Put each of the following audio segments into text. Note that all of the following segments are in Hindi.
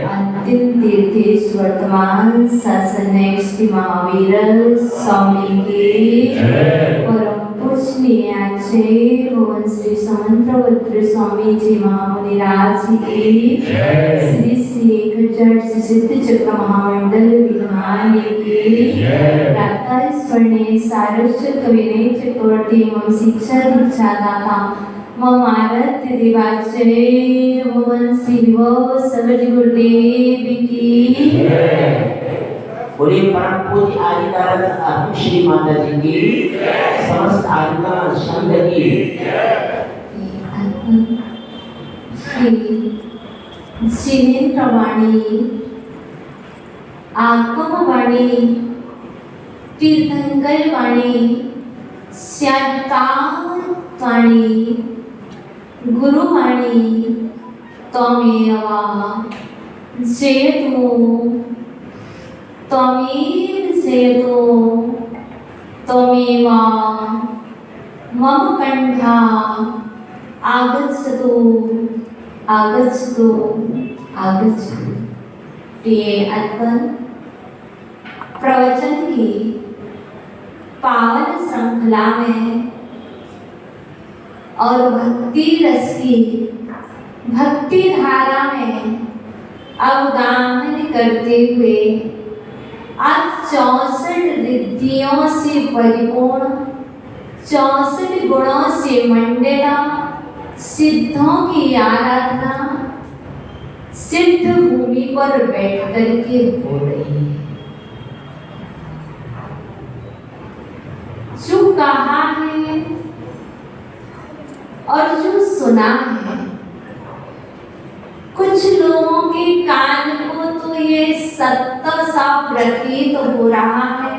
अंतिम तीर्थेश वर्तमान शासनेश महावीर स्वामी की परम पूजनीय आचार्य भगवान श्री समंतभद्र स्वामी जी महामुनिराज की श्री श्री 1000 सिद्ध चक्र महामंडल विद्वान की प्रातः स्वर्ण सारस्वत विनय चक्रवर्ती एवं शिक्षा दीक्षा दाता मम आराध्य देवाचार्य भगवान श्री विभव सरज गुरुदेव की बोलिए। परम पूज्य आदिकाल श्री माता जी की समस्त आदिकाल संत की श्री प्रवाणी आगमवाणी तीर्थंकर वाणी श्यामकांत वाणी गुरुवाणी त्वमेव जयतु त्वमेव जयतु त्वमेव मम कंठा आगच्छतु आगच्छतु आगच्छतु। प्रिय अर्पण प्रवचन की पावन श्रृंखला में और भक्ति रस की भक्ति धारा में अवगाहन करते हुए आज 64 रिद्धियों से परिपूर्ण 64 गुणों से मंडिता सिद्धों की आराधना सिद्ध भूमि पर बैठ करके हो रही है। जो कहा है और जो सुना है, कुछ लोगों के कान को तो ये सत्य सा प्रतीत हो रहा है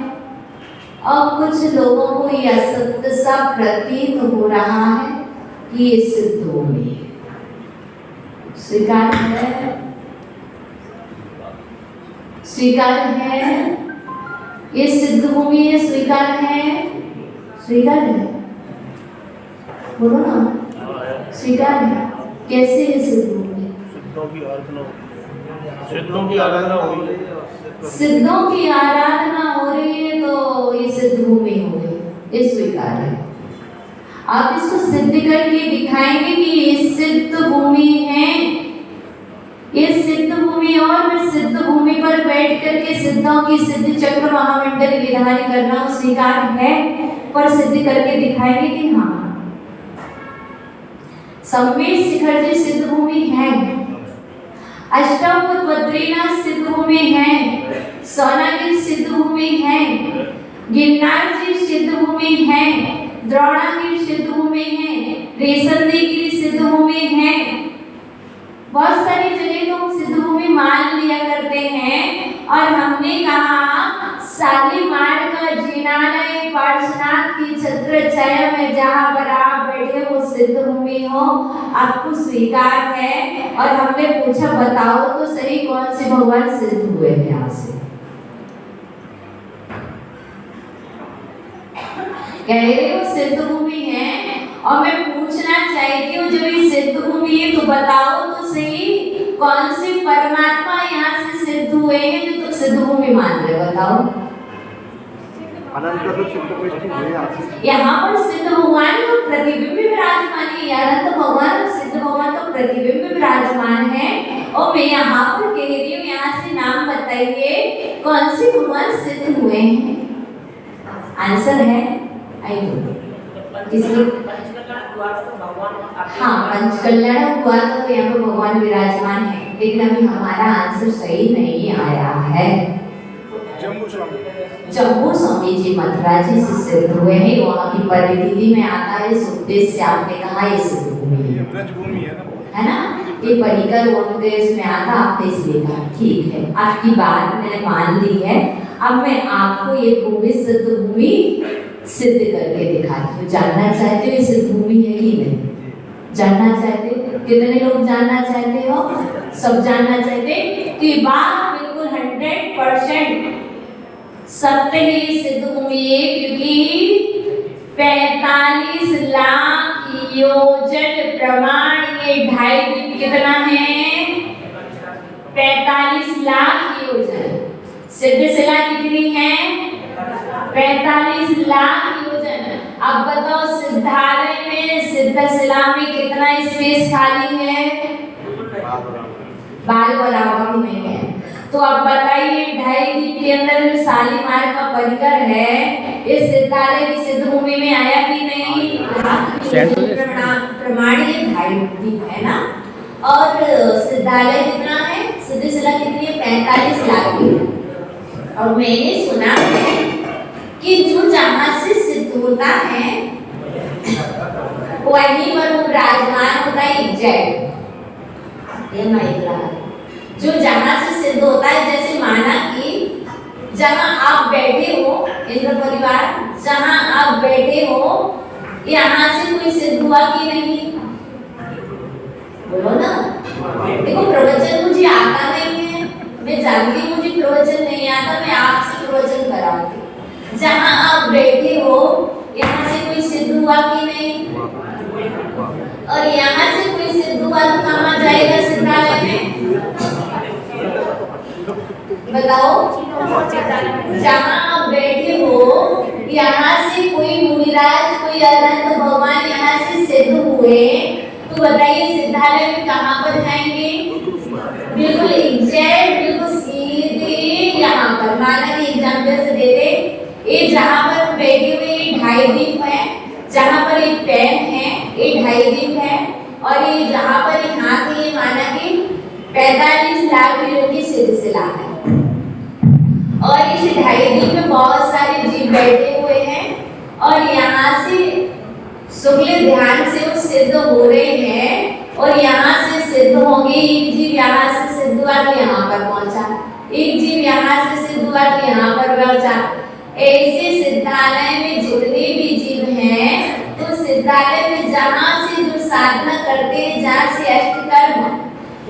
और कुछ लोगों को ये असत्य सा प्रतीत हो रहा है कि ये सिद्ध हो गई है। स्वीकार है, स्वीकार है, ये सिद्ध भूमि है, स्वीकार है, स्वीकार है, बोलो ना, स्वीकार है। कैसे है सिद्ध भूमि? सिद्धों की आराधना हो रही है। सिद्धों की आराधना हो रही है तो ये सिद्ध भूमि हो गई, ये स्वीकार है। आप इसको सिद्ध करके दिखाएंगे कि ये सिद्ध भूमि है, ये सिद्ध भूमि, और मैं सिद्ध भूमि पर बैठ करके सिद्धों की सिद्ध चक्र महामंडल विधान करना स्वीकार है, पर सिद्ध करके दिखाएंगे कि हाँ सम्मेद शिखर जी सिद्ध भूमि है, अष्टभुज बद्रीनाथ सिद्ध भूमि है, सोनागिरी सिद्ध भूमि है, गिरनार जी सिद्ध भूमि है, द्रोणागिरी सिद्ध भूमि है, रेशमदेगिरी सिद्ध भूमि है। बहुत सारी जगह तो हम सिद्ध भूमि मान लिया करते हैं, और हमने कहा शालीमार का जिनालय पार्श्वनाथ की छत्र छाया में जहाँ पर आप बैठे वो सिद्ध भूमि हो, आपको स्वीकार है। और हमने पूछा बताओ तो सही कौन से भगवान सिद्ध हुए हैं यहाँ से? कह रहे हो सिद्ध भूमि है, और मैं पूछना चाहती हूँ जब ये सिद्ध भूमि है तो बताओ तो सही कौन से परमात्मा यहाँ से सिद्ध हुए हैं जो तुम सिद्ध भूमि मान रहे हो? बताओ। यहाँ पर सिद्ध भगवान तो प्रतिबिंब विराजमान है, अनंत भगवान और सिद्ध भगवान तो प्रतिबिंब विराजमान है, और मैं यहाँ पर कह रही हूँ यहाँ से नाम बताइए कौन से भगवान सिद्ध हुए हैं? आंसर है हाँ पंचकल्याण हुआ तो यहाँ पर भगवान विराजमान है, लेकिन अभी हमारा आंसर सही नहीं आया है। जम्बू स्वामी जी मथुरा जी से सिद्ध हुए हैं, वहाँ की परिधि में आता है सुखदेव से आपने कहा ये सिद्ध भूमि है ना, ये पढ़कर देश में आता आपने इसलिए कहा ठीक है, आपकी बात मैंने मान ली है। अब मैं आपको ये भूमि सिद्ध भूमि सिद्ध करके दिखाती हूँ। जानना चाहते हो ये सिद्ध भूमि है कि नहीं? जानना चाहते? कितने लोग जानना चाहते हो? सब जानना चाहते? तो ये बात बिल्कुल 100% सत्य ही सिद्ध भूमि है, क्योंकि 45 लाख योजन प्रमाण ये 2.5 दिन कितना है? 45 लाख योजन। सिद्ध शिला कितनी है? 45 लाख योजन। अब बताओ सिद्धालय में सिद्ध शिला में कितना स्पेस खाली है? बाल बराबर में है। तो अब बताइए 2.5 दिन के अंदर जो शालीमार का परिकर है इस सिद्धालय की सिद्ध भूमि में आया कि नहीं? प्रमाण ये 2.5 दिन है ना, और सिद्धालय कितना है? सिद्ध शिला कितनी है? 45 लाख की। और मैंने सुना है कि जो जहाँ से सिद्ध होता है वहीं पर वो विराजमान होता है एग्जैक्ट। जो जहाँ से सिद्ध होता है, जैसे माना कि जहाँ आप बैठे हो इंद्र परिवार, जहाँ आप बैठे हो यहाँ से कोई सिद्ध हुआ कि नहीं? बोलो ना। देखो प्रवचन मुझे आता नहीं है, मैं जानती हूँ मुझे प्रवचन नहीं आता, मैं आपसे प्रवचन कराऊंगी। जहाँ आप बैठे हो यहाँ से कोई सिद्ध हुआ कि नहीं? और यहाँ से कोई सिद्ध हुआ तो कहाँ जाएगा सिद्धालय में? बताओ। जहाँ आप बैठे हो यहाँ से कोई मुनिराज, कोई अनंत भगवान यहाँ से सिद्ध हुए तो बताइए सिद्धालय में कहाँ पर जाएंगे? बिल्कुल एग्जैक्ट, बिल्कुल सीधे यहाँ पर। माना कि एग्जाम्पल से देते, ये जहाँ पर बैठे हुए 2.5 दिन है, जहाँ पर एक पेन है ये 2.5 दिन है, और ये जहाँ पर एक हाथ है ये माना कि 45 लाख की सिद्ध शिला है। और इस 2.5 दिन में बहुत सारे जीव बैठे हुए हैं, और यहाँ से शुक्ल ध्यान से वो सिद्ध हो रहे हैं, और यहाँ से सिद्ध होंगे। एक जीव यहाँ से सिद्ध हुआ तो यहाँ पर पहुंचा, एक जीव यहाँ से सिद्ध हुआ तो यहाँ पर पहुंचा। ऐसे सिद्धालय में जितने भी जीव हैं, तो सिद्धालय में जहाँ से जो साधना करते हैं, जहाँ से अष्टकर्म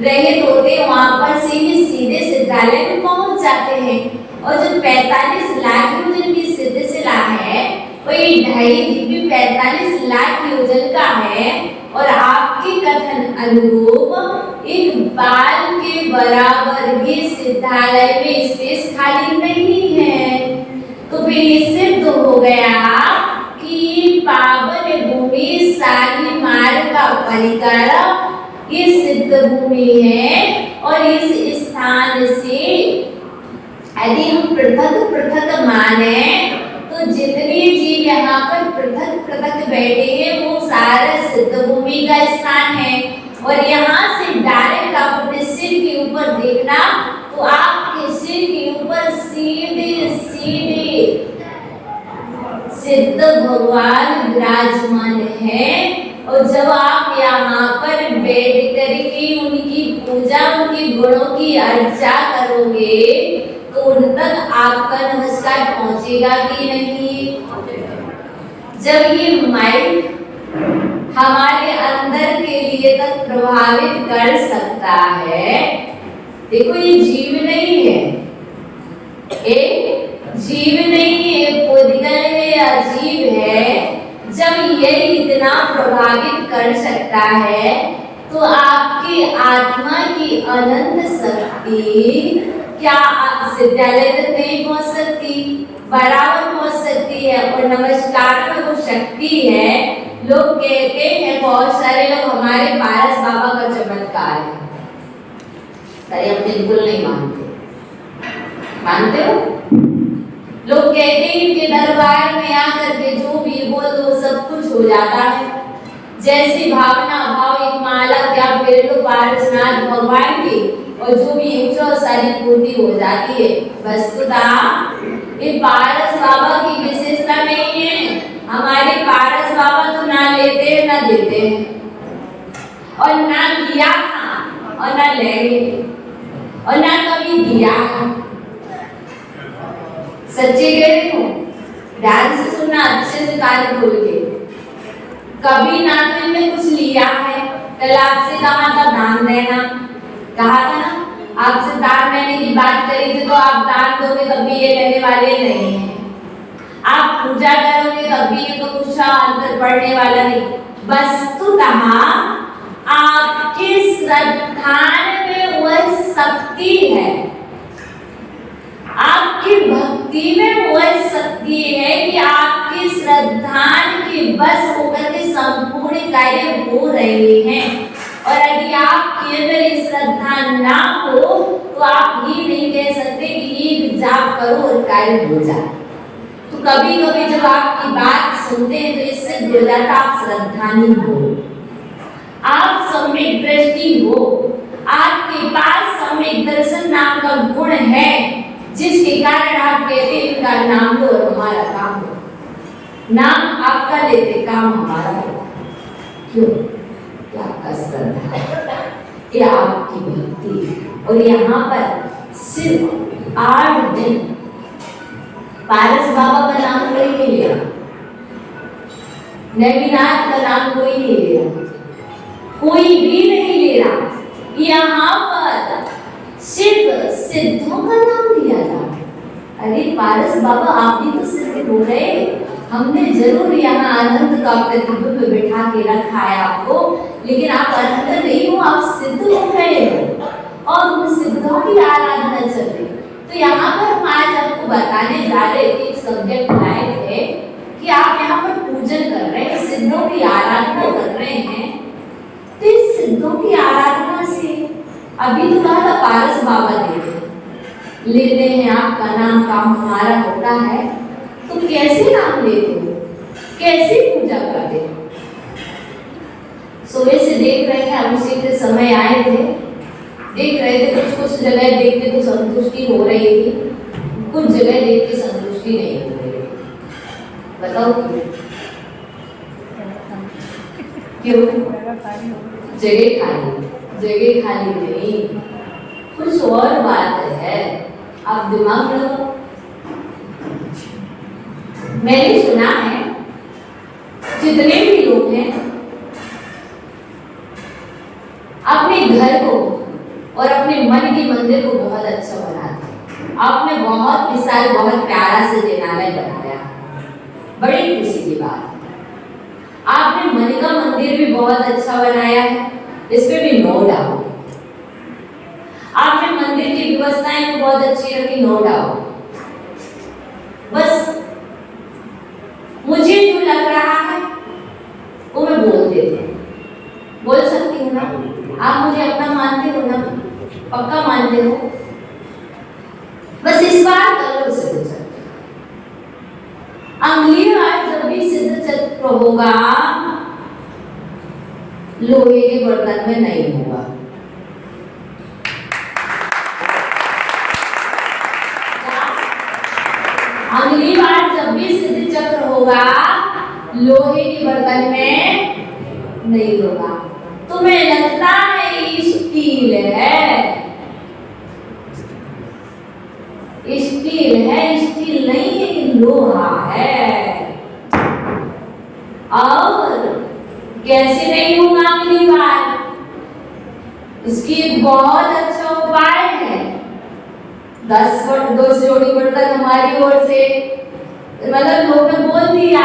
रहित होते हैं, वहाँ पर से ही सीधे सिद्धालय में पहुंच जाते हैं। और जो 45 लाख योजन की सिद्ध शिला है वो ये 45 लाख योजन का है, और आपके कथन अनुरूप एक बाल बराबर भी सिद्धालय में स्पेस खाली नहीं है। तो फिर ये सिद्ध हो गया कि पावन भूमि शालीमार का परिकर ये सिद्ध भूमि है। और इस स्थान से यदि हम पृथक पृथक माने तो जितने जीव यहाँ पर पृथक पृथक बैठे हैं वो सारा सिद्ध भूमि का स्थान है। और यहाँ से डायरेक्ट आप अपने सिर के ऊपर देखना तो आपके सिर के ऊपर सीधे सीधे सिद्ध भगवान विराजमान है। और जब आप यहाँ पर बैठ करके उनकी पूजा उनके गुणों की अर्चा करोगे तो उन तक आपका नमस्कार पहुंचेगा कि नहीं। जब ये माइक हमारे अंदर के लिए तक प्रभावित कर सकता है, देखो ये जीव नहीं है, एक जीव नहीं है, पुद्गल है या जीव है। जब ये इतना प्रभावित कर सकता है तो आपकी आत्मा की अनंत शक्ति क्या विद्यालय तक नहीं पहुंच सकती, बराबर पहुंच सकती है। और नमस्कार में वो शक्ति है। लोग कहते हैं, बहुत सारे लोग हमारे पारस बाबा का चमत्कार है, अरे हम बिल्कुल नहीं मानते। मानते हो? लोग कहते हैं कि दरबार में आकर के जो भी बोलो सब कुछ हो जाता है। जैसी भावना भाव एक माला क्या फिर लो पारसनाथ भगवान की और जो भी इच्छा सारी पूर्ति हो जाती है। वस्तुतः ये पारस बाबा की विशेषता नहीं है। हमारे पारस बाबा तो ना लेते हैं ना देते हैं और ना लिया था और ना लेंगे और ना कभी दिया है। सच्चे कह रही हूँ, ध्यान से सुनना, अच्छे से कान खोल के। कभी ना तो इनने कुछ लिया है। कल आपसे कहा था दान देना, कहा था ना, आपसे दान देने की बात करी थी तो आप दान दोगे तब भी ये लेने वाले नहीं है। आप पूजा करोगे तब भी ये तो कुछ अंतर पड़ने वाला नहीं। वस्तुतः आपके श्रद्धान में वह शक्ति है, आपकी भक्ति में वह शक्ति है कि आपकी श्रद्धान के बस होकर के संपूर्ण कार्य हो रहे हैं। और यदि आपके अंदर ये श्रद्धा ना हो तो आप ये नहीं कह सकते कि ये जाप करो और कार्य हो जाए। तो कभी कभी जब आपकी बात सुनते हैं तो इससे हो जाता आप श्रद्धानी हो, आप सम्यक दृष्टि हो, आपके पास सम्यक दर्शन नाम का गुण है जिसके कारण आप कहते हैं इनका नाम लो और हमारा काम हो। नाम आपका लेते काम हमारा हो। क्यों? क्या आपका श्रद्धा है, क्या आपकी भक्ति। और यहाँ पर सिर्फ 8 दिन पारस बाबा का नाम कोई नहीं ले रहा, नवीनाथ का नाम कोई नहीं ले रहा, कोई भी नहीं ले रहा। यहाँ पर सिर्फ सिद्धों का नाम लिया जा रहा। अरे पारस बाबा आप भी तो सिद्ध हो गए, हमने जरूर यहाँ अनंत का प्रतिबिंब बिठा के रखा है आपको, लेकिन आप अनंत नहीं हो, आप सिद्ध हो गए हो और उन सिद्धों की आराधना चल रही। तो यहाँ पर हम आज आपको बताने जा रहे थे, एक सब्जेक्ट लाए थे कि आप यहाँ पर पूजन कर रहे हैं, सिद्धों की आराधना कर रहे हैं। तो इस सिद्धों की आराधना से अभी तो कहा था पारस बाबा लेते हैं, आपका नाम काम हमारा होता है। तो कैसे नाम लेते हो, कैसे पूजा करते हो? सुबह से देख रहे हैं, अभिषेक के समय आए थे, देख रहे थे कुछ जगह देख के तो संतुष्टि हो रही थी, कुछ जगह देख के संतुष्टि नहीं हो रही थी। बताओ क्यों? जगह खाली नहीं, कुछ और बात है। आप दिमाग लगाओ। मैंने सुना है जितने भी लोग हैं अपने घर को और अपने मन के मंदिर को बहुत अच्छा बनाते हैं। आपने बहुत विशाल बहुत प्यारा से जिनालय बनाया, बड़ी खुशी की बात। आपने मन का मंदिर भी बहुत अच्छा बनाया है, इसमें भी नो डाउट। व्यवस्थाएं तो बहुत अच्छी रखी, नो डाउट, बस मुझे जो लग रहा है वो मैं बोल देती हूँ, बोल सकती हूँ ना। आप मुझे अपना मानते हो ना, पक्का मानते हो? बस इस बार करो सिद्ध चक्र। अगली बार जब भी सिद्ध चक्र होगा लोहे के बर्तन में नहीं होगा। अगली बार जब भी सिद्ध चक्र होगा लोहे के बर्तन में नहीं होगा। तुम्हें लगता है स्टील है, स्टील है, स्टील नहीं है, लोहा है। और कैसे नहीं होगा अगली बार? इसकी एक बहुत अच्छा उपाय है। 10 जोड़ी बर्तन हमारी ओर से, मतलब लोग ने बोल दिया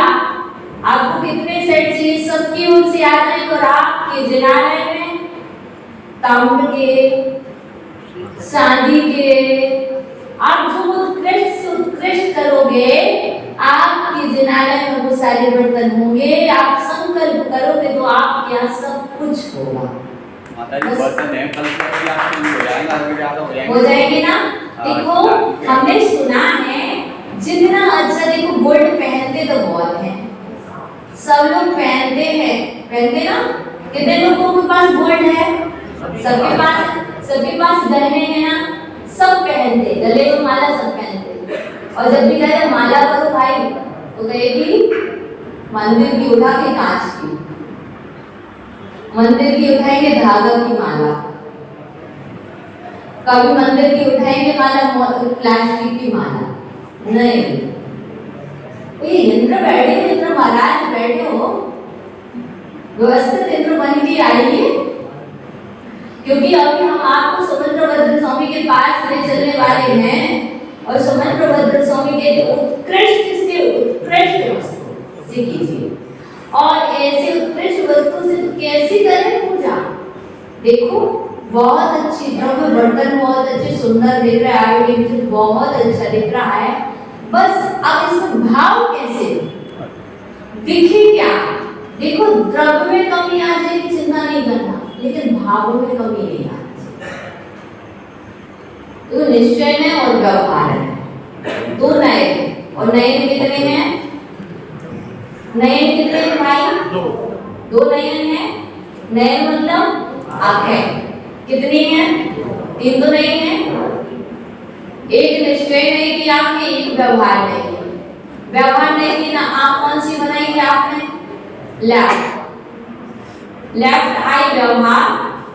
आपको कितने सेट चाहिए, सबकी ओर से आ जाए और आपके जिनालय में तांबे के, चांदी के, आप जो उत्कृष्ट से उत्कृष्ट करोगे आपके जिनालय में वो सारे बर्तन होंगे। आप संकल्प करोगे तो आपके यहाँ सब कुछ होगा। बर्तन है कल से आपके लिए हो जाएगा, अभी ज्यादा हो जाएगा, हो जाएगी ना। देखो हमने सुना है जितना अच्छा, देखो गोल्ड पहनते तो बहुत हैं, सब लोग पहनते हैं, पहनते ना। कितने लोगों के पास गोल्ड है? सबके पास गहने हैं ना, सब पहनते, गले में माला सब पहनते। और जब भी कहे माला करो भाई तो कहेगी मंदिर की उठा के कांच की, मंदिर की उठाएंगे धागा की माला, कभी मंदिर की उठाएंगे माला प्लास्टिक की माला नहीं। ये इंद्र बैठे, इंद्र महाराज बैठे हो, व्यवस्थित इंद्र बन के आइए, क्योंकि अभी हम आपको सुमंत्रभद्र स्वामी के पास ले चलने वाले हैं। और सुमंत्रभद्र स्वामी के उत्कृष्ट से उत्कृष्ट वस्तु से कीजिए, और ऐसे उत्कृष्ट वस्तु से कैसे करें पूजा। देखो बहुत अच्छी द्रव्य बर्तन, बहुत अच्छे सुंदर दिख रहा है, आर्टिफिशियल बहुत अच्छा दिख रहा है, बस अब इसमें भाव कैसे दिखे क्या? देखो द्रव्य में कमी आ जाएगी चिंता नहीं करना, लेकिन भावों में कमी नहीं आती। तो निश्चय है और व्यवहार है, दो नए, और नए में कितने हैं? नए कितने हैं भाई? दो नयन हैं। नए मतलब आंखें कितनी हैं? 3 तो नहीं है। एक निश्चय नहीं की आंखें, एक व्यवहार नहीं। व्यवहार नहीं की ना आंख कौन सी बनाई है आपने? लेफ्ट आई व्यवहार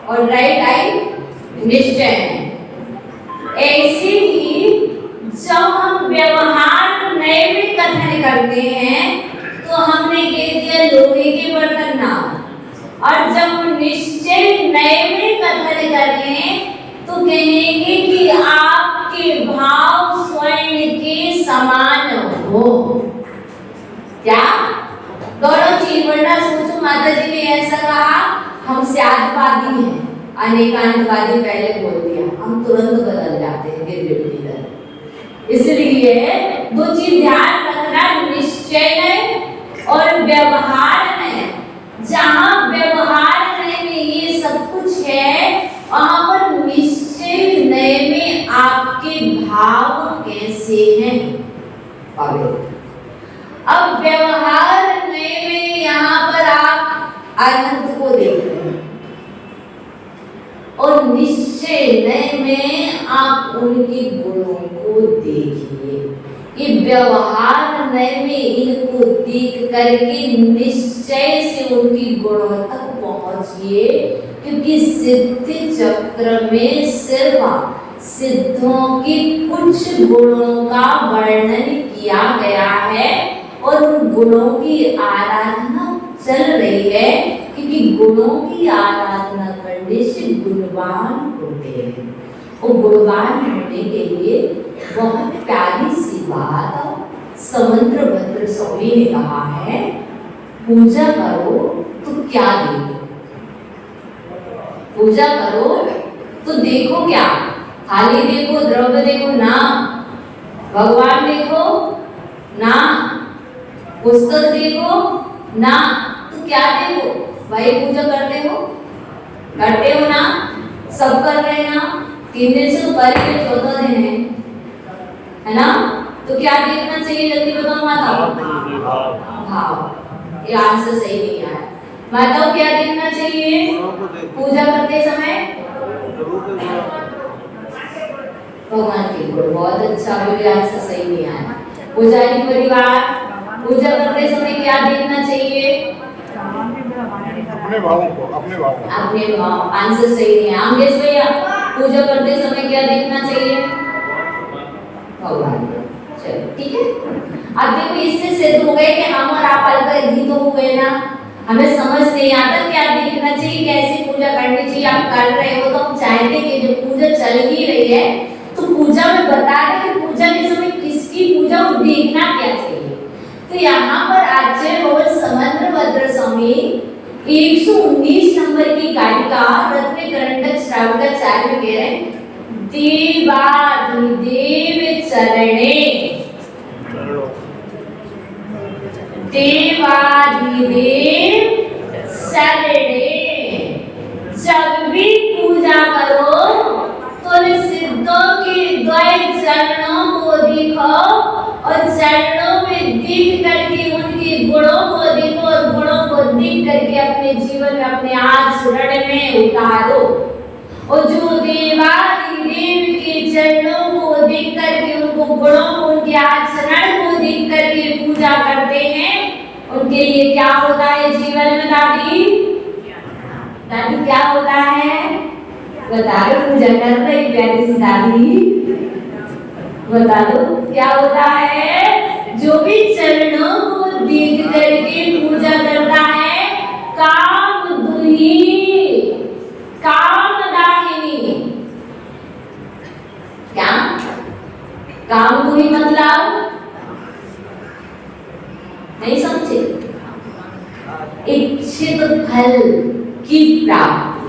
और राइट आई निश्चय है। ऐसे ही जब हम व्यवहार नए में कथन करते हैं तो हमने कह दिया लोहे के बर्तन नाम, और जब निश्चय नए में कथन करें तो कहेंगे कि आपके भाव स्वर्ण के समान हो। क्या दोनों चीज? वरना सोचो माता जी ने ऐसा कहा हम स्यादवादी हैं, अनेकांतवादी पहले बोल दिया, हम तुरंत बदल जाते हैं गिरगिट की तरह। इसलिए दो चीज ध्यान रखना, निश्चय नय और व्यवहार नय। जहां व्यवहार नय में ये सब कुछ है, वहां पर निश्चय नय में आपके भाव कैसे हैं? अब व्यवहार नय में यहाँ पर आप अनंत को देख रहे हैं, और निश्चय नय में आप उनके गुणों को देखिए। ये व्यवहार नय में इनको देख करके निश्चय से उनकी गुणों तक पहुंचिए, क्योंकि सिद्धि चक्र में सिर्फ सिद्धों के कुछ गुणों का वर्णन किया गया है, और उन गुणों की आराधना चल रही है, क्योंकि गुणों की आराधना करने से गुणवान होते हैं। और गुणवान होने के लिए बहुत प्यारी सी बात सुमंत्रभद्र स्वामी ने कहा है, पूजा करो तो क्या देखो? पूजा करो तो देखो क्या? थाली देखो, द्रव्य देखो ना, भगवान देखो ना, पुस्तक देखो ना, तो क्या देखो? भाई पूजा करते हो ना, सब कर रहे हैं ना। 3 दिन से तो कर ही रहे, 14 दिन है ना। तो क्या देखना चाहिए जल्दी बताओ माता? भाव। ये आंसर सही नहीं आया। माताओं क्या देखना चाहिए पूजा करते समय? भगवान के गुण। बहुत अच्छा, भी आंसर सही नहीं आया। पुजारी परिवार पूजा करते समय क्या देखना चाहिए? अपने भावों को, अपने भाव। आंसर सही नहीं है। अंगेश भैया पूजा करते समय क्या देखना चाहिए? भगवान। चलो ठीक है। अब देखो इससे सिद्ध हो गए कि हम और आप अल्प तो हुए ना, हमें समझ नहीं आता क्या देखना चाहिए, कैसे पूजा करनी चाहिए। आप कर रहे हो तो हम चाहते कि जो पूजा चल ही रही है तो पूजा में बता रहे कि पूजा के समय किसकी पूजा और देखना क्या चाहिए। तो यहाँ पर आचार्य और समंद्रभद्र स्वामी 119 नंबर की गायिका रत्न करंडक श्रावकाचार्य कह रहे हैं, देवाधिदेव चरणे, देवाधिदेव शरणे। जब भी पूजा करो तो सिद्धों के द्वैत चरणों को देखो और चरणों में देख करके उनके गुणों को देखो और गुणों को देख करके अपने जीवन में अपने आचरण में उतारो। और जो देवाधिदेव के चरणों को देख करके उनको गुणों को उनके आचरण को देख करके पूजा करते हैं, उनके लिए क्या होता है जीवन में? दादी दादी क्या होता है बता दो। पूजा कर रही प्यारी सी दादी, बता दो क्या होता है? जो भी चरणों को देख करके पूजा करता है, काम दुही, कामदायिनी। क्या काम दुही मतलब? नहीं समझे? इच्छित फल की प्राप्ति।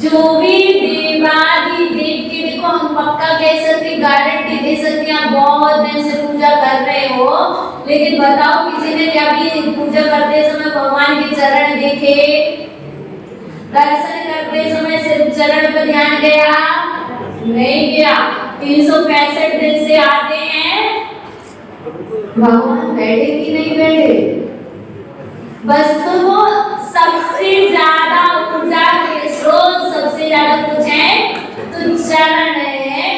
जो भी देवाधिदेव की, देखो हम पक्का कह सकते, गारंटी दे सकते हैं, आप बहुत दिन से पूजा कर रहे हो, लेकिन बताओ किसी ने क्या भी पूजा करते समय भगवान के चरण देखे? दर्शन करते समय सिर्फ चरण पर ध्यान गया? नहीं गया। 365 दिन से आते हैं, भगवान बैठे कि नहीं बैठे? बस तो वो सबसे ज्यादा ऊर्जा के स्रोत, सबसे ज्यादा कुछ है तो चरण है।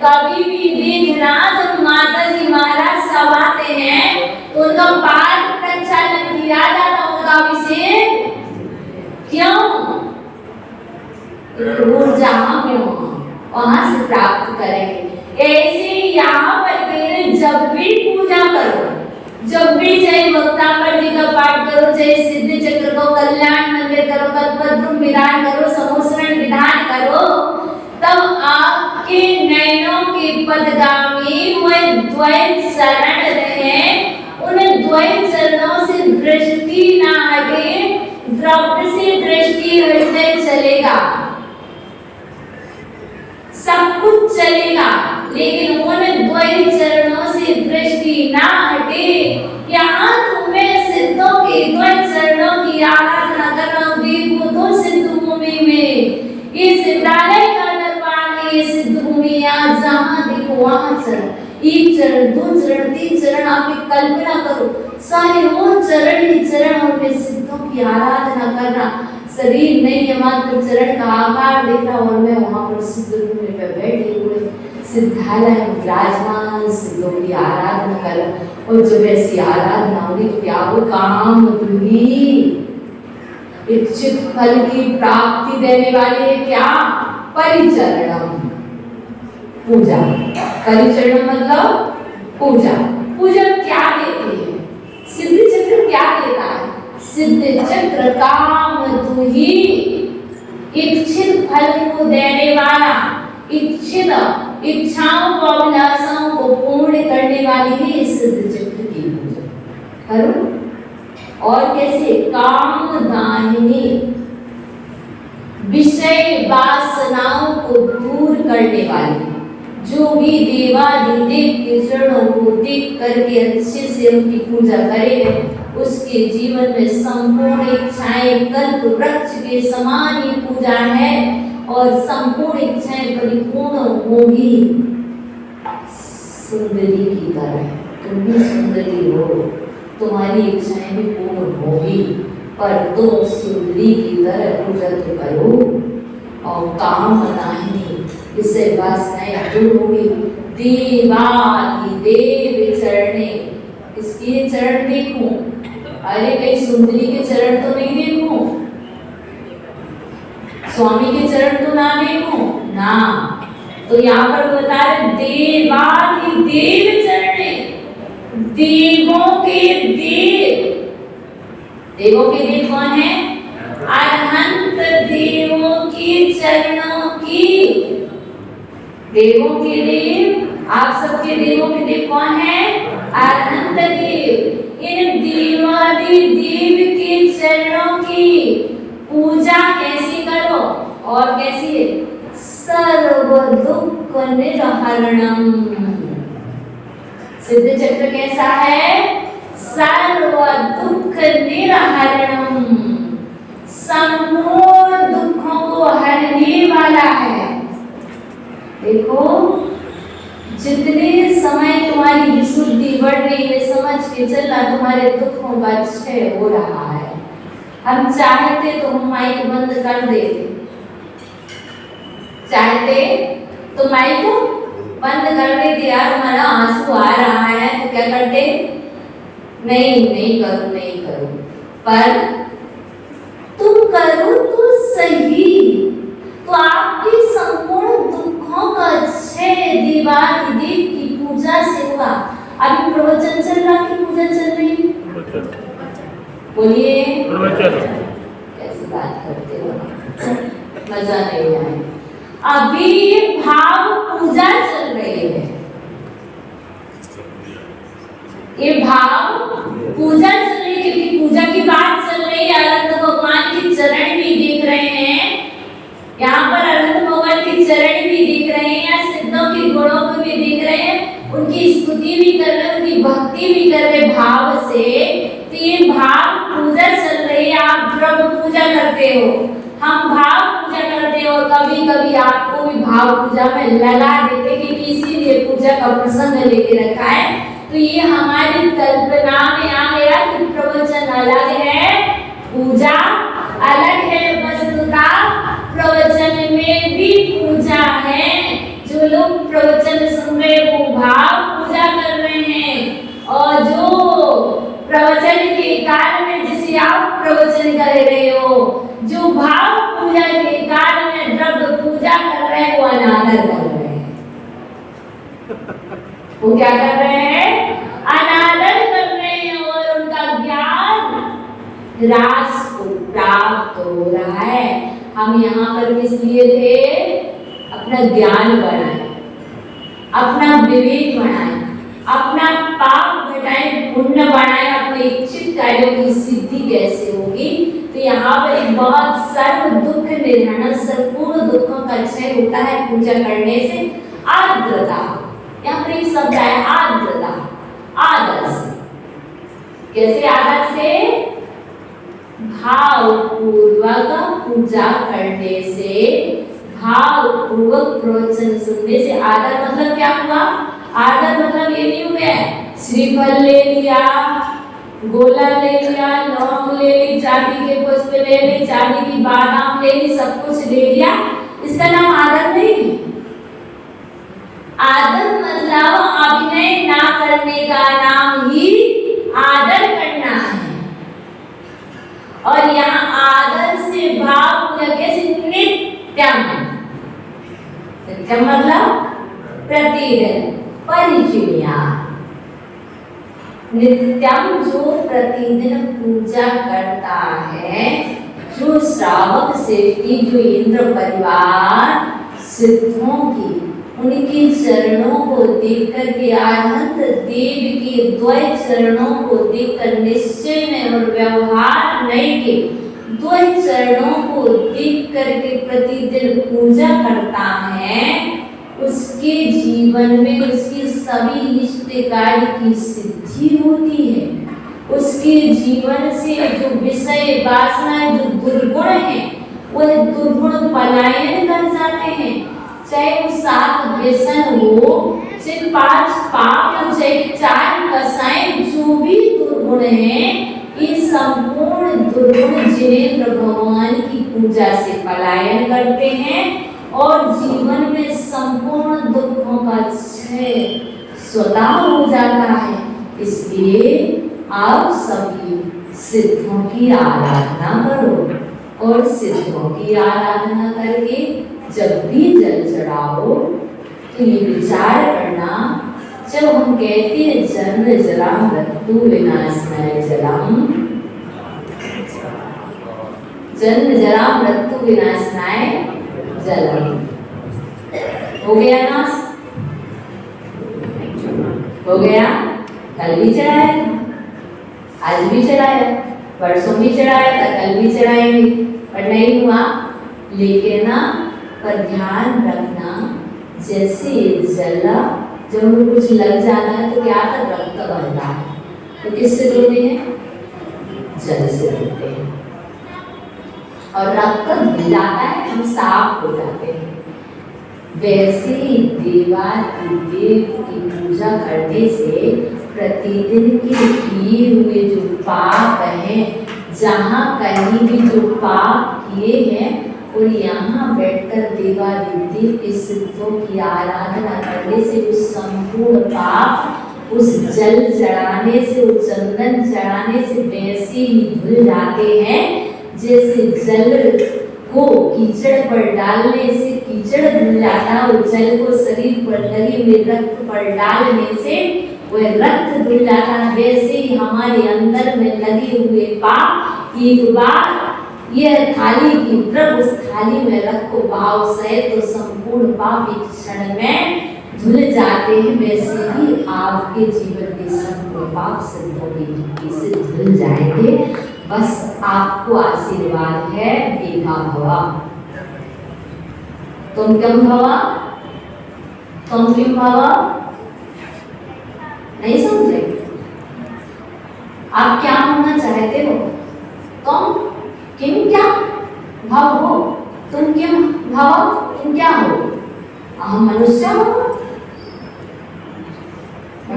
कभी भी देखना जब माता जी महाराज सब आते हैं तो उनका पाद प्रक्षालन किया जाता, उनका अभिषेक। क्यों? ऊर्जा वहां से प्राप्त करेंगे। ऐसे यहाँ पर जब भी पूजा करो, जब भी चाहे वक्तांबर जी का पाठ करो, चाहे सिद्ध चक्र को, कल्याण मंदिर करो, कल्पद्रुम विधान करो, समोसरण विधान करो, तब आपके नयनों के पदगामी वह द्वैत शरण रहे, उन द्वैत चरणों से दृष्टि ना हटे, द्रव्य से दृष्टि हटते चलेगा, सब कुछ चलेगा, लेकिन उन द्वैत चरणों से दृष्टि ना हटे। यहाँ तुम्हें सिद्धों के द्वैत चरणों की आराधना करना। देखो तो सिद्ध भूमि में, ये सिद्धालय का दरबार है, ये सिद्ध भूमि। जहाँ देखो वहाँ चरण, एक चरण, 2 चरण, 3 चरण, आप एक कल्पना करो, सारे वो चरण ही चरण, उनमें सिद्धों की आराधना करना। शरीर नहीं है, मात्र चरण का आकार देखना, और मैं वहाँ पर सिद्ध भूमि पर बैठे हुए सिद्धालय में विराजमान सिद्धों की आराधना कर। और जब ऐसी आराधना होगी तो क्या हो? काम दुही, इच्छित फल की प्राप्ति देने वाले क्या? परिचरणम, पूजा। परिचरणम मतलब पूजा। पूजा क्या देती है? सिद्ध चक्र क्या देता है? सिद्ध चक्र काम दुही, इच्छित फल को देने वाला, इच्छित इच्छाओं को, अभिलाषाओं को पूर्ण करने वाली ही सिद्ध चक्र की पूजा करो। और कैसे? कामदायिनी, विषय वासनाओं को दूर करने वाले, जो भी देवादिदेव के चरणों को देख करके अच्छे से उनकी पूजा करेगा, उसके जीवन में संपूर्ण इच्छाएं कल्प वृक्ष के समान ही पूजा है और संपूर्ण इच्छाएं परिपूर्ण होगी। सुंदरी की तरह तुम भी सुंदरी हो, तुम्हारी इच्छाएं भी पूर्ण होगी, पर तुम सुंदरी की तरह पूजा तो करो और काम बताएंगे, इससे वासनाएं दूर होगी। देवादिदेव चरणे, किसके चरण देखूं? अरे कहीं सुंदरी के चरण तो नहीं देखूं, स्वामी के चरण तो ना देखूं ना। तो यहाँ पर बता रहे देवादिदेव चरणे, देवों के देव। देवों के देव कौन है? अनंत देवों के चरणों की। देवों के देव, आप सबके देवों के देव कौन है? अनंत देव। इन देवादिदेव के चरणों की पूजा कैसी करो और कैसी है? सर्व दुख निरहरणम। सिद्ध चक्र कैसा है? सर्व दुख निरहरणम, संपूर्ण दुखों को हरने वाला है। देखो, जितने समय तुम्हारी विशुद्धि बढ़ रही है, समझ के चलना, तुम्हारे दुखों का क्षय हो रहा है। हम चाहते तो हम माइक बंद कर देते, चाहते तो माइक बंद कर देते, यार हमारा आंसू आ रहा है, तो क्या करते? नहीं करो, पर तुम करो तो सही, तो आपके संपूर्ण दुखों का क्षय देवादिदेव की पूजा से होगा। अभी प्रवचन चल रहा है, पूजा चल रही है, बोलिए कैसी बात करते हो, मजा नहीं आए। अभी भाव पूजा चल रही है, ये भाव पूजा चल रही है, क्योंकि पूजा की बात चल रही है। अनंत भगवान के चरण भी दिख रहे हैं, यहाँ पर अनंत भगवान के चरण भी दिख रहे हैं, या सिद्धों के गुणों को भी दिख रहे हैं, उनकी स्तुति भी कर रहे हैं, उनकी भक्ति भी कर रहे भाव से। तो ये भाव पूजा चल रही है, आप ब्रह्म पूजा करते हो, हम भाव पूजा करते हो, और कभी कभी आपको भी भाव पूजा में लगा देते, क्योंकि इसीलिए पूजा का प्रसंग लेके रखा है। तो ये हमारी कल्पना में आ गया कि प्रवचन अलग है, पूजा अलग है। वस्तुतः प्रवचन में भी पूजा है, जो लोग प्रवचन सुन रहे वो भाव पूजा कर रहे हैं, और जो प्रवचन के काल में जिसे आप प्रवचन कर रहे हो, जो भाव पूजा के काल में द्रव्य पूजा कर रहे हैं, वो अनादर कर रहे हैं। वो क्या कर रहे हैं? अनादर कर रहे हैं, और उनका ज्ञान ह्रास को प्राप्त हो रहा है। हम यहाँ पर किस लिए थे? अपना ज्ञान बढ़ाएं, अपना विवेक बढ़ाएं, अपना पाप घटाएं, पुण्य बढ़ाएं, अपने इच्छित कार्यों की सिद्धि कैसे होगी। तो यहाँ पर एक बहुत सर्व दुख निधन, संपूर्ण दुखों का क्षय होता है पूजा करने से। आर्द्रता, यहाँ पर एक शब्द है आर्द्रता, आदर से। कैसे आदर से? भाव पूर्वक पूजा करने से, भाव पूर्वक प्रवचन सुनने से। आदर मतलब क्या हुआ? आदर मतलब ये नहीं हुआ श्रीफल ले लिया, गोला ले लिया, लौंग ले ली, चांदी के पुष्प ले ली, चांदी की बादाम ले ली, सब कुछ ले लिया, इसका नाम आदर नहीं। आदर मतलब अभिनय ना करने का नाम ही आदर करना है। और यहाँ आदर से भाव पूजा कैसे? नित्यम, नित्यम मतलब प्रतिदिन, परिचर्या। नित्यम जो प्रतिदिन पूजा करता है, जो श्रावक सेवकी, जो इंद्र परिवार सिद्धों की, उनके चरणों को देखकर के, अनंत देव के द्वय चरणों को देखकर निश्चय में और व्यवहार नहीं के द्वय चरणों को देख करके प्रतिदिन पूजा करता है, जीवन में उसकी सभी इष्ट कार्य की सिद्धि होती है। उसके जीवन से जो विषय वासना जो दुर्गुण है वह दुर्गुण पलायन कर जाते हैं। चाहे वो 7 व्यसन हो, चाहे 5 पाप हो, चाहे 4 कसाएं, जो भी दुर्गुण है, ये संपूर्ण दुर्गुण जिनेंद्र भगवान की पूजा से पलायन करते हैं और जीवन में संपूर्ण दुखों का क्षय स्वतः हो जाता है। इसलिए आप सभी सिद्धों की आराधना करो और सिद्धों की आराधना करके जब भी जल चढ़ाओ तो ये विचार करना, जब हम कहते हैं जन्म जरा मृत्यु विनाशनाय जलम, जन्म जरा मृत्यु विनाशनाय जलम, हो गया ना? हो गया? कल भी चढ़ाया, आज भी चढ़ाया, परसों भी चढ़ाया था, कल भी चढ़ाएंगे, पर नहीं हुआ। लेकिन ना पर ध्यान रखना, जैसे जला जब हमें कुछ लग जाता है तो क्या था, रक्त बनता है, तो किससे धोते हैं? जल से धोते हैं और रक्त धुल जाता है, हम साफ हो जाते हैं। वैसे ही देवादिदेव की पूजा करने से प्रतिदिन के किए हुए जो पाप हैं, जहाँ कहीं भी जो पाप किए हैं, और यहाँ बैठकर देवादिदेव के सिद्धों की आराधना करने से उस संपूर्ण पाप उस जल चढ़ाने से, उस चंदन चढ़ाने से वैसे ही धुल जाते हैं जैसे जल को कीचड़ पर डालने से कीचड़ धुल जाता है, और जल को शरीर पर लगे हुए रक्त पर डालने से वह रक्त धुल जाता है। वैसे ही हमारे अंदर में लगे हुए पाप एक बार यह थाली की द्रव उस थाली में रखो भाव से, तो संपूर्ण पाप एक क्षण में धुल जाते हैं। वैसे ही आपके जीवन के संपूर्ण पाप सिद्धों की से धुल जाएंगे। बस आपको आशीर्वाद है, बेगा भवा। तुम क्यों भवा? तुम क्यों भवा? नहीं समझे? आप क्या होना चाहते हो? तुम किम क्या भाव हो? तुम किम भाव? तुम क्या हो? हम मनुष्य हो,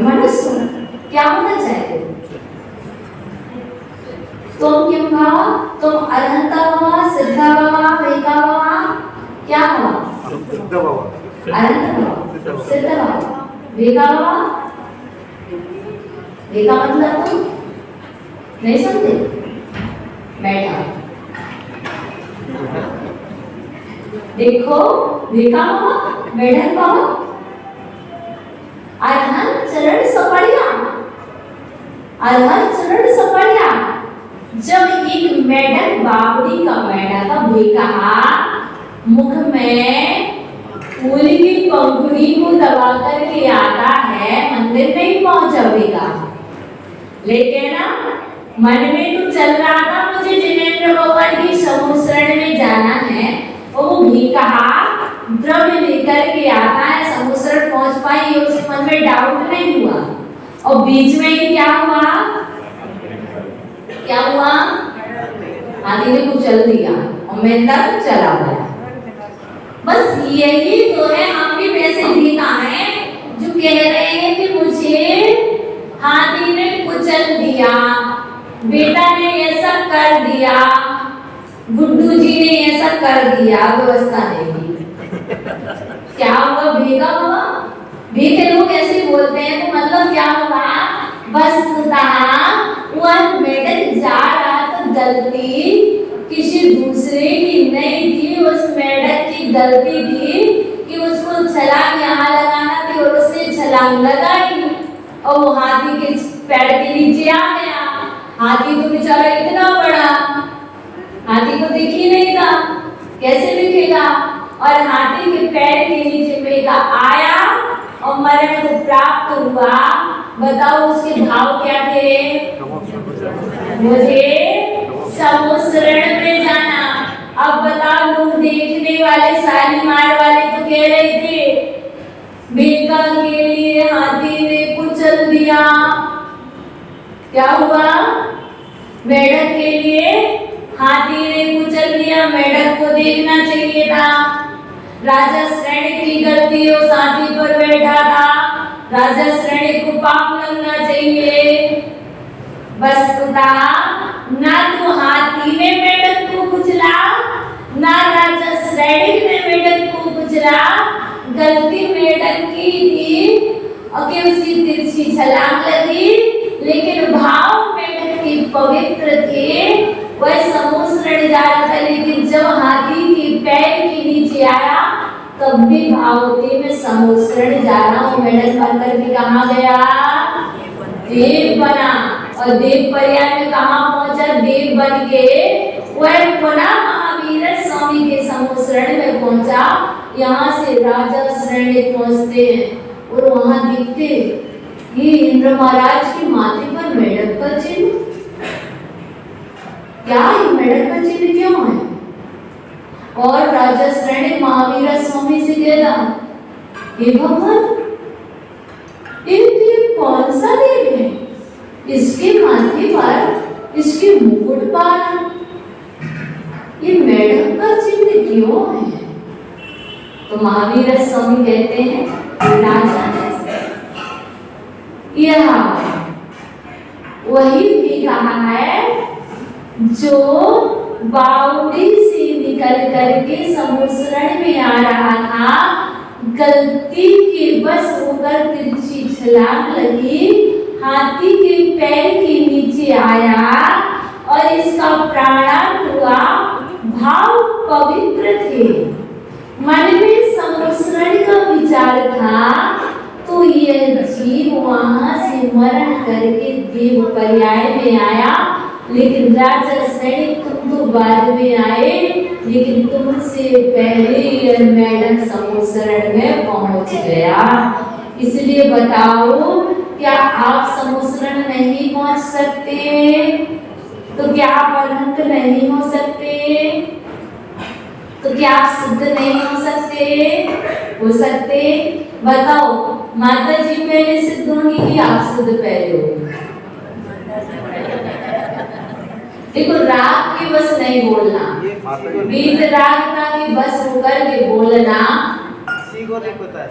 मनुष्य क्या होना चाहते हो? तुम किम भाव? तुम अरहंत भाव, सिद्ध भाव, वेगा भाव, क्या भाव? अरहंत भाव, सिद्ध भाव, वेगा भाव। वेगा मतलब तुम नहीं समझे? बैठा देखो, वेगा भाव, बैठक भाव, अरहंत चरण सपड़िया, अरहंत चरण सपड़िया। जब एक मेढक बावड़ी का मेढक कहा मुख में फूल की पंखुड़ी को दबा करके आता है, मंदिर में ही पहुंचेगा, लेकिन ना मन में तो चल रहा था मुझे जिनेंद्र भगवान की समूह शरण में जाना है, और वो भी कहा द्रव्य लेकर के आता है, समूह शरण पहुंच पाई, उसके मन में डाउट नहीं हुआ। और बीच में ही क्या हुआ? क्या हुआ? हाथी ने कुचल दिया और मेंढक चला गया। बस यही तो है, हम भी वैसे देखा है जो कह रहे हैं कि मुझे हाथी ने कुचल दिया, बेटा ने ऐसा कर दिया, गुड्डू जी ने ऐसा कर दिया, व्यवस्था नहीं। क्या हुआ? भेगा हुआ। भेगे लोग ऐसे बोलते हैं तो मतलब क्या हुआ? बस वह मेढक जा रहा तो गलती किसी दूसरे की नहीं थी, उस मेढक की गलती थी कि उसको छलांग यहाँ लगाना थी और उसने छलांग लगाई और वो हाथी के पैर के नीचे आ गया। हाथी तो बेचारा इतना बड़ा, हाथी को दिख ही नहीं था, कैसे दिखेगा? और हाथी के पैर के नीचे मेघा आया और मरण को प्राप्त हुआ। बताओ उसके भाव क्या थे? मुझे समुद्रण में जाना। अब बताओ, लोग देखने वाले शालीमार वाले तो कह रहे थे बेगा क्या हुआ? मेढक के लिए हाथी ने कुचल दिया, मेढक को देखना चाहिए था। राजा श्रेणी की गलती, उस हाथी पर बैठा था, राजा श्रेणी को पाप लगना चाहिए। वस्तुतः ना तो हाथी ने मेढक को कुचला, ना राजा श्रेणी ने मेढक को कुचला, गलती मेढक की थी कि उसकी तिरछी छलांग लगी, लेकिन भाव मेढक के पवित्र थे। वह समुद्र जा रहा था, लेकिन जब हाथी के पैर के नीचे आया तब भी भाव थे मैं समुद्र जा रहा हूँ। मेढक बन करके कहाँ गया? देव बना, और देव पर्याय में कहाँ पहुंचा? देव बन के वह पुनः महावीर स्वामी के समुद्र में पहुंचा। यहाँ से राजा श्रेणी पहुंचते हैं और वहां दिखते ये इंद्र महाराज के माथे पर मेढक का चिन्ह। क्या ये मेढक का चिन्ह क्यों है? और राजा श्रेणी महावीर स्वामी से कहता, हे भगवान, ये कौन सा देव है? इसके माथे पर, इसके मुकुट पर ये मेढक का चिन्ह क्यों है? तो महावीर स्वामी कहते हैं, राजा ने यह वही भी कहा है जो बावड़ी से निकल करके समुद्र में आ रहा था, गलती के बस होकर तिरछी छलांग लगी, हाथी के पैर के नीचे आया और इसका प्राणांत हुआ। भाव पवित्र थे, मन में समुद्र का विचार था, तो यह जीव वहां से मरण करके देव पर्याय में आया। लेकिन राजा श्रेणी तुम तो बाद में आए, लेकिन तुमसे पहले यह मेढक समुद्र में पहुंच गया। इसलिए बताओ, क्या आप समुद्र में नहीं पहुंच सकते? तो क्या आप अनंत नहीं हो सकते? तो क्या आप सिद्ध नहीं हो सकते? हो सकते? बताओ, माता जी पहले सिद्ध होंगी कि आप सिद्ध पहले होंगे? देखो, राग के बस नहीं बोलना, बीत राग का के बस होकर के बोलना किसी को नहीं पता है,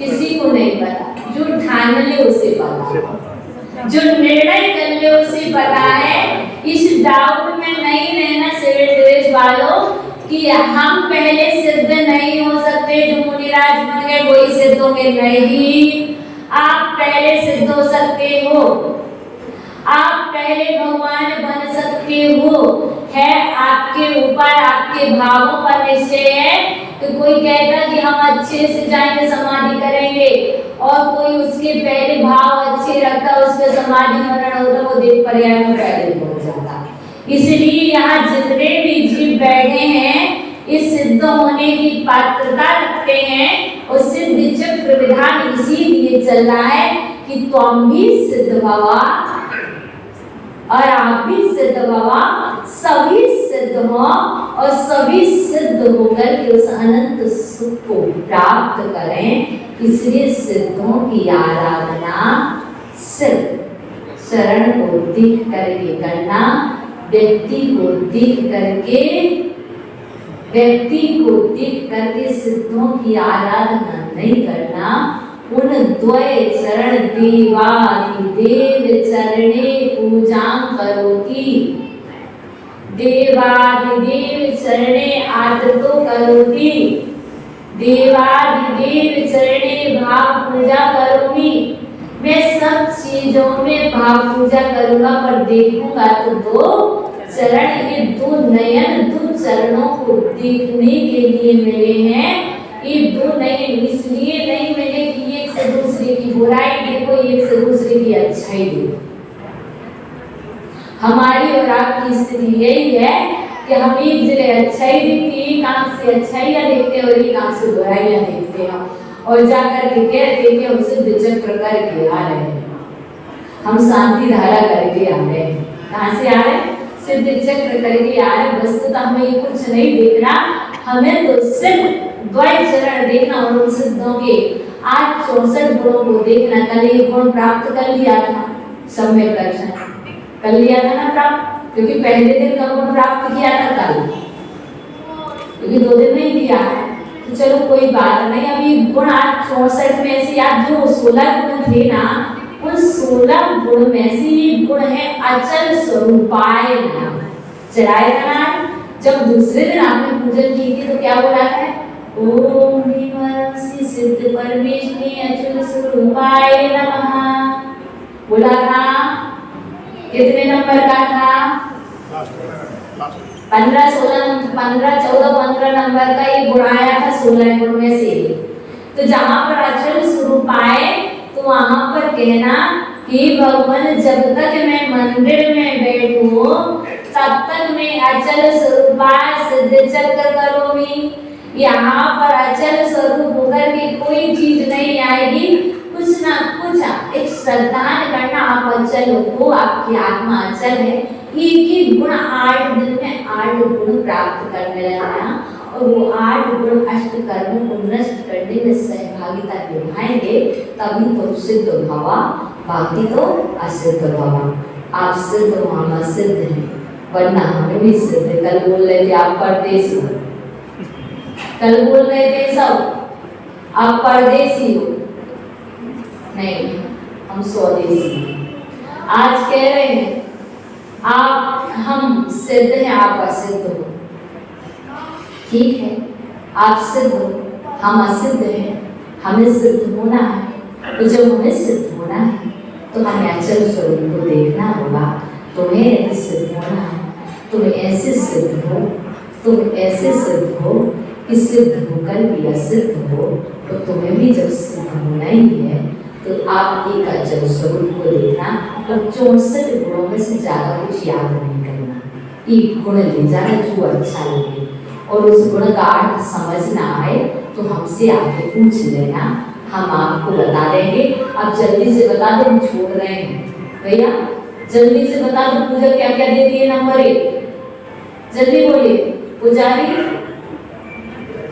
किसी को नहीं पता। जो ठान ले उसे पता, जो निर्णय कर ले उसे पता है। इस डाउट में नहीं रहना सिविल ड्रेस वालों कि हम पहले सिद्ध नहीं हो सकते, जो मुनिराज बन गए वही सिद्ध होंगे। नहीं, आप पहले सिद्ध हो सकते हो, आप पहले भगवान बन सकते हो। है आपके ऊपर, आपके भावों पर निश्चय है। तो कोई कहता कि हम अच्छे से जाएंगे समाधि करेंगे, और कोई उसके पहले भाव अच्छे रखता, उसके समाधि मरण होता, वो देव पर्याय में पहले पहुंच जाता। इसलिए यहाँ जितने भी जीव बैठे हैं इस सिद्ध होने की पात्रता रखते हैं, और सिद्ध चक्र विधान इसीलिए चल रहा है कि तुम भी सिद्ध भवा और आप भी सिद्ध भवा, सभी सिद्ध हो और सभी सिद्ध होकर के उस अनंत सुख को प्राप्त करें। इसलिए सिद्धों की आराधना सिर्फ शरण को देख करके करना, व्यक्ति को देख करके सिद्धों की आराधना नहीं करना। उन द्वय चरण देवादिदेव चरणे पूजां करोति, देवादिदेव चरणे आदतो करोति, देवादिदेव चरणे भाव पूजा करोमि। मैं सब चीजों में भाव पूजा करूंगा, पर देखूंगा तो दो चरण, ये दो नयन दो चरणों को देखने के लिए मिले हैं। ये दो नयन इसलिए नहीं मिले कि एक से दूसरे की बुराई देखो, एक से दूसरे की अच्छाई देखो। हमारी और आपकी स्थिति यही है कि हम एक जगह अच्छाई देखते हैं, एक आंख से अच्छाइयाँ देखते हैं और एक आंख से बुराइयाँ देखते हैं, और जाकर के कहते हैं कि हम सिद्ध चक्र करके आ रहे हैं, हम शांति धारा करके आ रहे हैं। कहाँ से आ रहे हैं? सिद्ध चक्र करके आ रहे। वस्तुतः हमें ये कुछ नहीं देखना, हमें तो सिर्फ द्वय चरण देखना और उन सिद्धों के 864 गुणों को देखना। कल ये गुण प्राप्त कर लिया था सम्यक दर्शन, कर लिया था ना प्राप्त, क्योंकि पहले दिन का गुण प्राप्त किया था कल, क्योंकि 2 दिन नहीं दिया है। तो चलो कोई बात नहीं, अभी गुण आज 64 में से आज जो 16 गुण थे ना, उन 16 गुण में से ये गुण है अचल स्वरूपाय नाम। चढ़ाए था ना, जब दूसरे दिन आपने पूजन की थी तो क्या बोला था? ओम भीमसी सिद्ध परमेश्वरी अचल स्वरूपाय नमः बोला था। कितने नंबर का था? 15, 16, 15, 14, 15 नंबर का ये गुण आया था 16 गुण में से। तो जहाँ पर अचल स्वरूप आए तो वहां पर कहना कि भगवान जब तक मैं मंदिर में बैठूं तब तक मैं अचल स्वरूपाय सिद्ध चक्र करोमी। यहाँ पर अचल स्वरूप होकर के कोई चीज नहीं आएगी, कुछ ना कुछ एक श्रद्धा करना। आप अचल हो, आपकी आत्मा अचल है। एक ही गुण 8 दिन में 8 गुण प्राप्त करने लगना, और वो 8 गुण अष्ट कर्मों को नष्ट करने में सहभागिता निभाएंगे, तभी तो सिद्ध भावा, बाकी तो असिद्ध भावा। आप सिद्ध हो, हम असिद्ध हैं, वरना हमें भी सिद्ध। कल बोल रहे थे आप परदेसी हो, कल बोल रहे थे सब आप परदेसी हो, नहीं हम स्वदेशी। आज कह रहे हैं आप हम सिद्ध हैं, आप असिद्ध हो। ठीक है, आप सिद्ध हो, हम असिद्ध हैं, हमें सिद्ध होना है। तो जब हमें सिद्ध होना है तो हमें अचल स्वरूप को देखना होगा। तुम्हें यदि सिद्ध होना है, तुम ऐसे सिद्ध हो, तुम ऐसे सिद्ध हो कि सिद्ध होकर भी असिद्ध हो। तो तुम्हें भी जब सिद्ध होना ही है तो आप एक अचल स्वरूप को देखना, और 64 गुणों में से ज्यादा कुछ याद नहीं करना। एक गुण ले जाना जो अच्छा लगे, और उस गुण का अर्थ समझ ना आए तो हमसे आके पूछ लेना, हम आपको बता देंगे। अब जल्दी से बता दो, हम छोड़ रहे हैं भैया, जल्दी से बता दो पूजा क्या क्या देती है। नंबर 1 जल्दी बोलिए। पुजारी,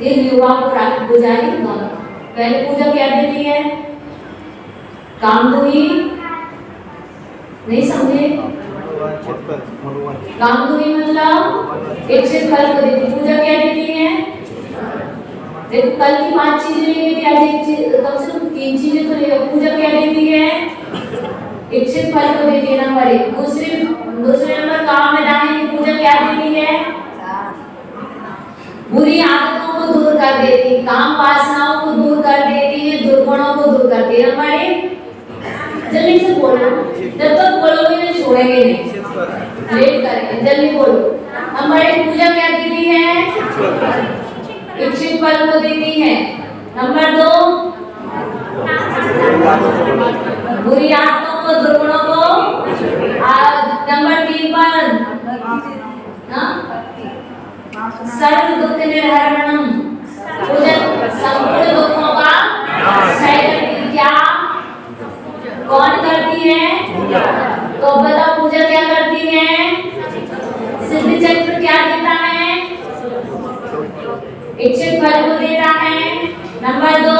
ये युवा को रात पुजारी दोनों। पहले पूजा क्या देती है? कामदुही, नहीं समझे? कामदुही मतलब एक से फल को देती। पूजा क्या देती है? देखो कल की 5 चीजें लेके थी, आज एक चीज, कम से कम 3 चीजें तो ले। पूजा क्या देती है? एक से फल को देती है, नंबर 1। दूसरे नंबर काम में दाहिनी पूजा क्या देती है? बुरी आदतों को दूर कर देती, काम वासनाओं को दूर कर देती है, दुर्गुणों को दूर करती है। नंबर 1 जल्दी से बोलो, जब तक बोलोगे नहीं छोड़ेंगे नहीं, लेट करेंगे। जल्दी बोलो। नंबर 1 पूजा क्या देती है? इच्छित फल को देती है। नंबर 2 बुरी आदतों को, दुर्गुणों को। नंबर 3 पर सर्व दुख निर्हरणम, पूजा संपूर्ण दुखों का क्षय करती। क्या कौन करती है? तो बताओ पूजा क्या करती है? सिद्ध चक्र क्या देता है? इच्छित फल को देता है। नंबर 2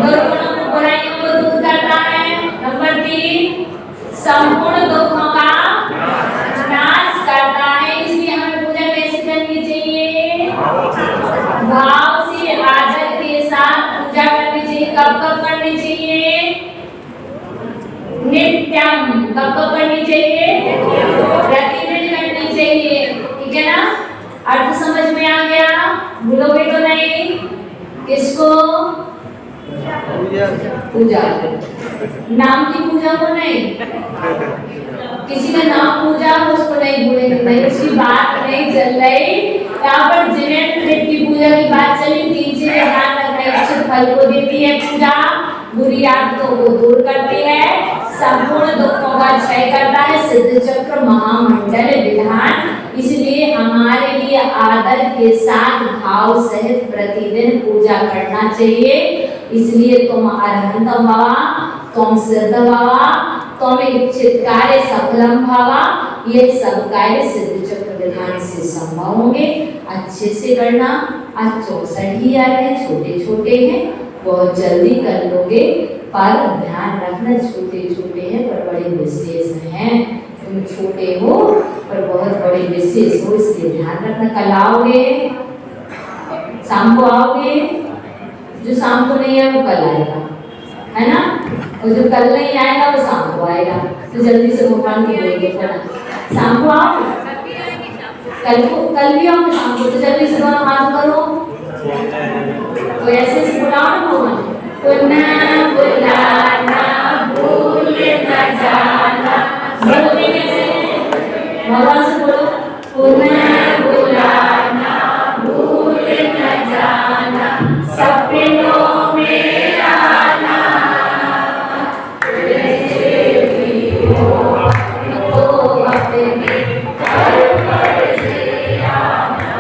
दुर्गुणों को, बुराइयों को दूर करता है। नंबर 3 संपूर्ण दुखों का नाश करता है। इसलिए हमें पूजा कैसे करनी चाहिए? भाव से, आदर के साथ पूजा करनी चाहिए। कब कब करनी चाहिए? नित्यम। कब कब करनी चाहिए? प्रतिदिन करनी चाहिए। ठीक है ना? अर्थ समझ में आ गया? भूलोगे तो नहीं? किसको? पूजा, नाम की पूजा को नहीं। किसी का नाम पूजा उसको नहीं भूलेंगे, नहीं उसकी बात नहीं चल रही। यहाँ पर जिनेन्द्र की पूजा की बात चली। 3 चीजें ध्यान रखना। इच्छित फल को देती है पूजा, बुरी आदतों को दूर करती है, संपूर्ण दुखों का क्षय करता है, सिद्ध चक्र महामंडल विधान। इसलिए हमारे लिए आदर के साथ भाव सहित प्रतिदिन पूजा करना चाहिए। इसलिए तुम अरहंत भवा, तुम सिद्ध भवा, तुम इच्छित कार्य सफलम भवा। ये सब कार्य सिद्ध चक्र विधान से संभव होंगे। अच्छे से करना। आज 64 ही आ रहे हैं, छोटे छोटे हैं, बहुत जल्दी कर लोगे पर ध्यान रखना छोटे छोटे हैं पर बड़े विशेष हैं। तुम छोटे हो पर बहुत बड़े विशेष हो, इसलिए ध्यान रखना। कल आओगे, शाम को आओगे, जो शाम को नहीं है वो कल आएगा, है ना? और जो कल नहीं आएगा वो शाम को आएगा। तो जल्दी से भगवान को बोलेंगे शाम को आओ, कल भी आओ शाम को। तो जल्दी से दोनों हाथ करो, तो ऐसे से बुलाओ ना भगवान, पुनः बुलाना भूल न जाना। बोलते कैसे? भगवान से बोलो, पुनः बुलाना भूल न जाना, सपनों में आना, जैसे भी हो तो अपने घर पर ले आना।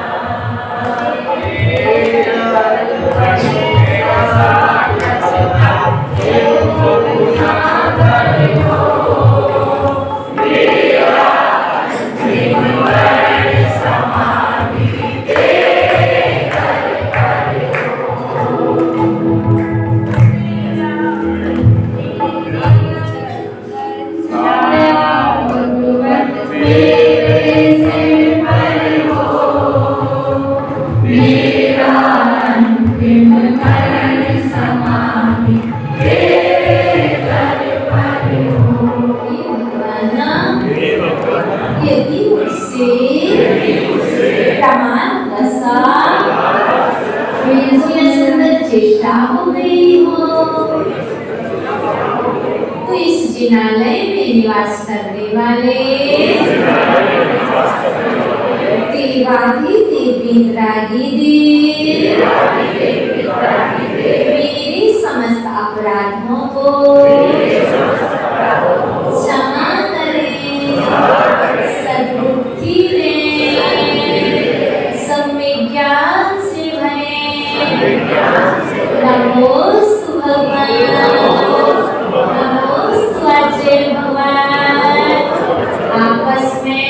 चेष्टा हो गई हो तो इस जिनालय में निवास करने वाले देवाधि देवी मेरे समस्त अपराधों को क्षमा करें, सद्बुद्धि दें, सम्यक ज्ञान से भरें। नमोस्तु भगवान, नमोस्तु अजय भगवान। आपस में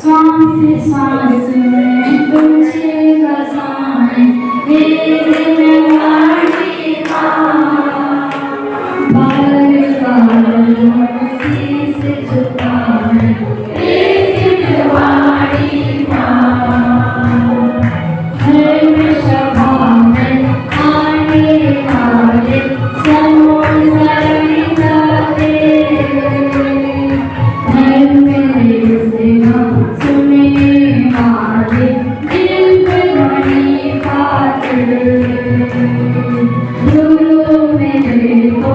सांस सांस में तुझे बसाएं, मेरे दिल वाली माँ, बार बार शीश झुकाएं, मेरे दिल वाली माँ। हर सभा में आने वाले Terima kasih.